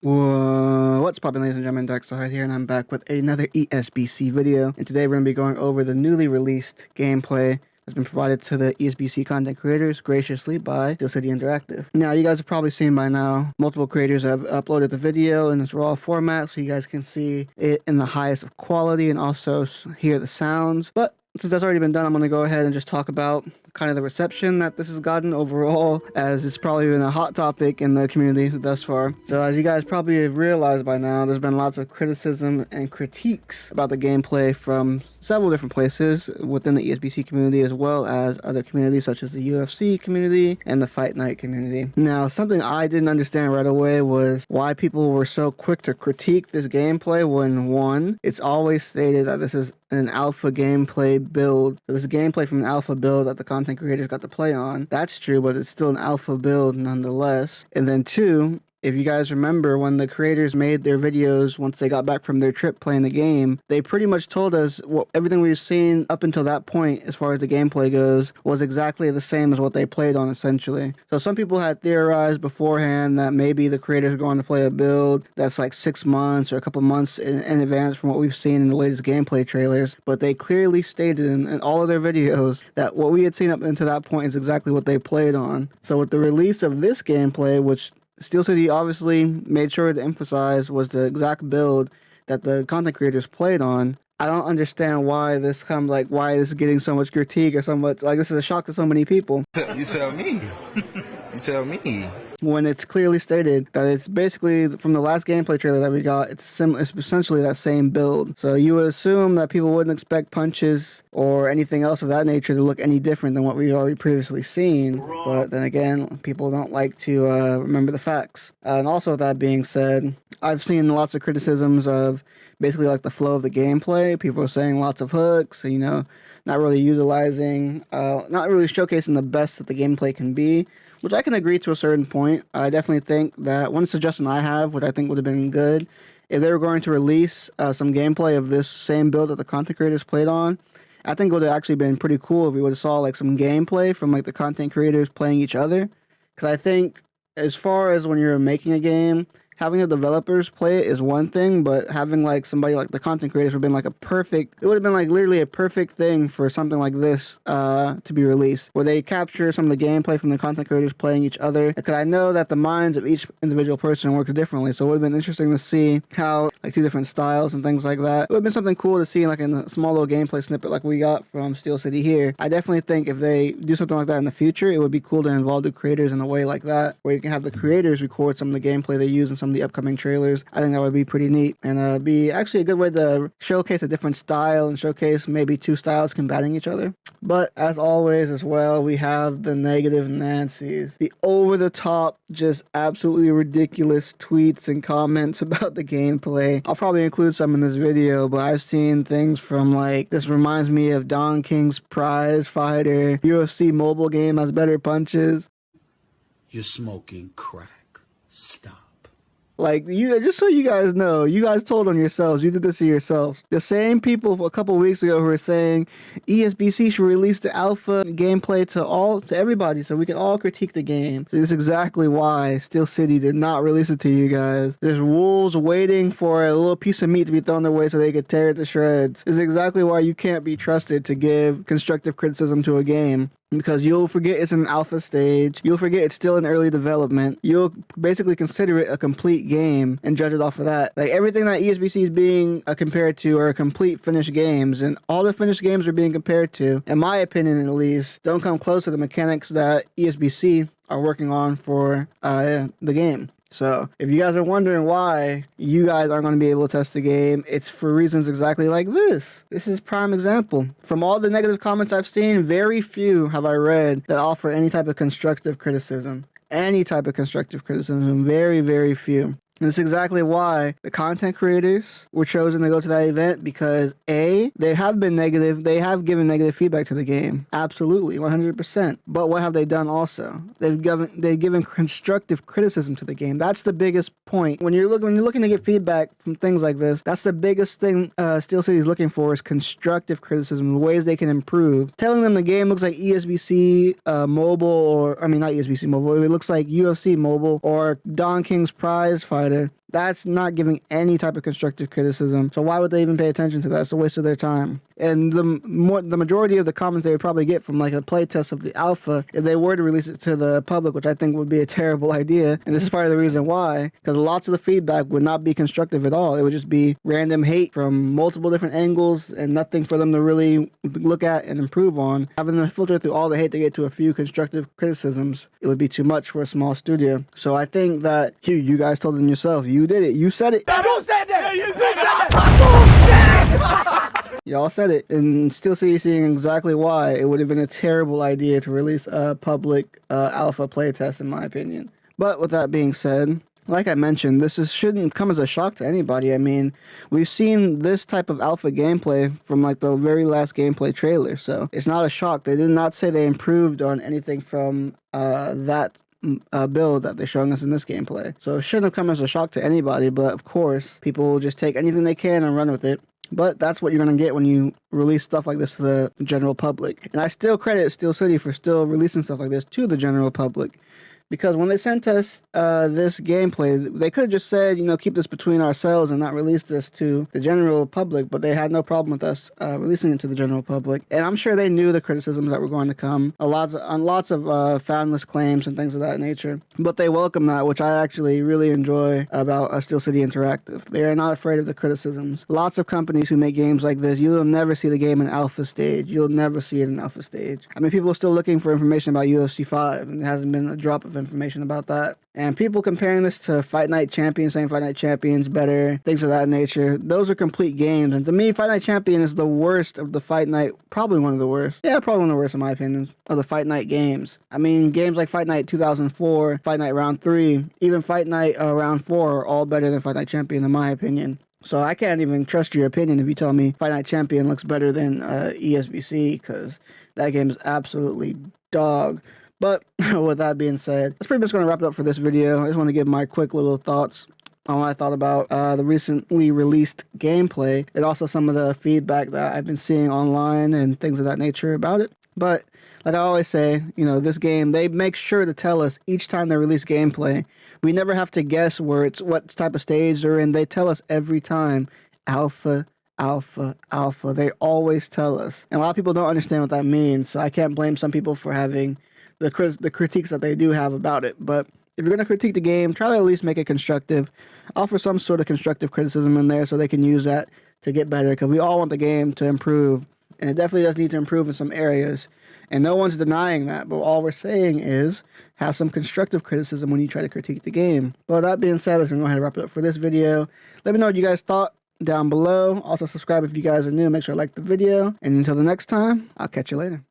What's poppin', ladies and gentlemen, Darhkseid here, and I'm back with another ESBC video. And today we're going to be going over the newly released gameplay that's been provided to the ESBC content creators graciously by Steel City Interactive. Now, you guys have probably seen by now, multiple creators have uploaded the video in its raw format, so you guys can see it in the highest of quality and also hear the sounds. But since that's already been done, I'm going to go ahead and just talk about kind of the reception that this has gotten overall, as it's probably been a hot topic in the community thus far. So as you guys probably have realized by now, there's been lots of criticism and critiques about the gameplay from several different places within the ESBC community, as well as other communities such as the UFC community and the Fight Night community. Now, something I didn't understand right away was why people were so quick to critique this gameplay when, one, it's always stated that this is an alpha gameplay build. So this is gameplay from an alpha build that the content creators got to play on. That's true, but it's still an alpha build nonetheless. And then two, if you guys remember, when the creators made their videos once they got back from their trip playing the game, they pretty much told us everything we've seen up until that point as far as the gameplay goes was exactly the same as what they played on, essentially. So some people had theorized beforehand that maybe the creators are going to play a build that's like 6 months or a couple months in advance from what we've seen in the latest gameplay trailers, but they clearly stated in all of their videos that what we had seen up until that point is exactly what they played on. So with the release of this gameplay, which Steel City obviously made sure to emphasize was the exact build that the content creators played on, I don't understand why this is getting so much critique or so much, like, this is a shock to so many people. You tell me. You tell me. When it's clearly stated that it's basically from the last gameplay trailer that we got, it's essentially that same build. So you would assume that people wouldn't expect punches or anything else of that nature to look any different than what we've already previously seen. But then again, people don't like to remember the facts. And also, with that being said, I've seen lots of criticisms of basically like the flow of the gameplay. People are saying lots of hooks, you know, not really utilizing, not really showcasing the best that the gameplay can be, which I can agree to a certain point. I definitely think that one suggestion I have, which I think would have been good, if they were going to release some gameplay of this same build that the content creators played on, I think it would have actually been pretty cool if we would have saw like some gameplay from like the content creators playing each other. Because I think as far as when you're making a game, having the developers play it is one thing, but having like somebody like the content creators would have been like it would have been like literally a perfect thing for something like this to be released, where they capture some of the gameplay from the content creators playing each other. Because I know that the minds of each individual person works differently, so it would have been interesting to see how like two different styles and things like that. It would have been something cool to see like in a small little gameplay snippet like we got from Steel City here. I definitely think if they do something like that in the future, it would be cool to involve the creators in a way like that, where you can have the creators record some of the gameplay they use in some of the upcoming trailers. I think that would be pretty neat, and be actually a good way to showcase a different style and showcase maybe two styles combating each other. But as always as well, we have the negative Nancy's, the over-the-top, just absolutely ridiculous tweets and comments about the gameplay. I'll probably include some in this video, but I've seen things from like, this reminds me of Don King's prize fighter, UFC mobile game has better punches. You're smoking crack. Stop. Like, just so you guys know, you guys told on yourselves. You did this to yourselves. The same people a couple weeks ago who were saying ESBC should release the alpha gameplay to everybody so we can all critique the game. So this is exactly why Steel City did not release it to you guys. There's wolves waiting for a little piece of meat to be thrown their way so they could tear it to shreds. This is exactly why you can't be trusted to give constructive criticism to a game. Because you'll forget it's an alpha stage, you'll forget it's still in early development, you'll basically consider it a complete game and judge it off of that. Like, everything that ESBC is being compared to are complete finished games, and all the finished games are being compared to, in my opinion at least, don't come close to the mechanics that ESBC are working on for the game. So, if you guys are wondering why you guys aren't going to be able to test the game, it's for reasons exactly like this. This is prime example. From all the negative comments I've seen, very few have I read that offer any type of constructive criticism. Any type of constructive criticism. Very, very few. And that's exactly why the content creators were chosen to go to that event, because A, they have been negative. They have given negative feedback to the game. Absolutely, 100%. But what have they done also? They've given constructive criticism to the game. That's the biggest point. When you're looking to get feedback from things like this, that's the biggest thing Steel City is looking for, is constructive criticism, ways they can improve. Telling them the game looks like ESBC mobile, not ESBC mobile, it looks like UFC mobile or Don King's prize fighter. That's not giving any type of constructive criticism. So why would they even pay attention to that? It's a waste of their time. And the majority of the comments they would probably get from like a playtest of the alpha, if they were to release it to the public, which I think would be a terrible idea, and this is part of the reason why, because lots of the feedback would not be constructive at all. It would just be random hate from multiple different angles and nothing for them to really look at and improve on. Having them filter through all the hate to get to a few constructive criticisms, it would be too much for a small studio. So I think that you guys told them yourself. You did it. You said it. Who said that? You said that. Y'all said it, and still seeing exactly why it would have been a terrible idea to release a public alpha playtest, in my opinion. But with that being said, like I mentioned, shouldn't come as a shock to anybody. I mean, we've seen this type of alpha gameplay from like the very last gameplay trailer, so it's not a shock. They did not say they improved on anything from that build that they're showing us in this gameplay. So it shouldn't have come as a shock to anybody, but of course, people will just take anything they can and run with it. But that's what you're going to get when you release stuff like this to the general public. And I still credit Steel City for still releasing stuff like this to the general public. Because when they sent us this gameplay, they could have just said, you know, keep this between ourselves and not release this to the general public. But they had no problem with us releasing it to the general public. And I'm sure they knew the criticisms that were going to come. Lots of foundless claims and things of that nature. But they welcome that, which I actually really enjoy about Steel City Interactive. They are not afraid of the criticisms. Lots of companies who make games like this, you'll never see the game in alpha stage. You'll never see it in alpha stage. I mean, people are still looking for information about UFC 5, and there hasn't been a drop of information about that. And people comparing this to Fight Night Champion, saying Fight Night Champion's better, things of that nature, those are complete games. And to me, Fight Night Champion is the worst of the Fight Night, probably one of the worst. Yeah, probably one of the worst in my opinion, of the Fight Night games. I mean, games like Fight Night 2004, Fight Night Round 3, even Fight Night Round 4 are all better than Fight Night Champion in my opinion. So I can't even trust your opinion if you tell me Fight Night Champion looks better than ESBC, because that game is absolutely dog. But with that being said, that's pretty much going to wrap it up for this video. I just want to give my quick little thoughts on what I thought about the recently released gameplay, and also some of the feedback that I've been seeing online and things of that nature about it. But like I always say, you know, this game, they make sure to tell us each time they release gameplay. We never have to guess what type of stage they're in. They tell us every time, alpha, alpha, alpha. They always tell us. And a lot of people don't understand what that means, so I can't blame some people for having the critiques that they do have about it. But if you're going to critique the game, try to at least make it constructive. Offer some sort of constructive criticism in there so they can use that to get better, because we all want the game to improve, and it definitely does need to improve in some areas. And no one's denying that, but all we're saying is have some constructive criticism when you try to critique the game. But with that being said, let's go ahead and wrap it up for this video. Let me know what you guys thought down below. Also subscribe if you guys are new. Make sure to like the video. And until the next time, I'll catch you later.